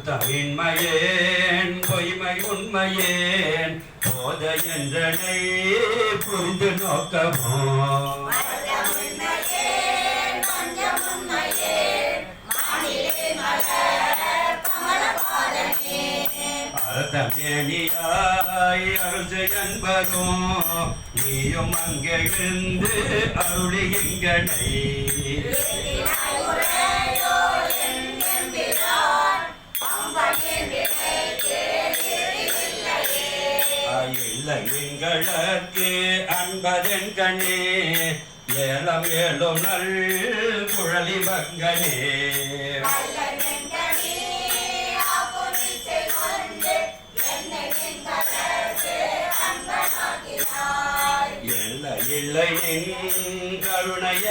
பொருத்தமின்மையேன் பொய்மை உண்மையேன் போத என்றனை புரிந்து நோக்கமோ அறத்தமேனியாய் அருள் என்பதும் நீயும் அங்கே இருந்து அருளுகின்றனை இல்லை எங்களுக்கு அன்பதென் கண்ணே ஏலம் ஏழும் நல் குழலி மங்கனே இல்லை இல்லை கருணையம்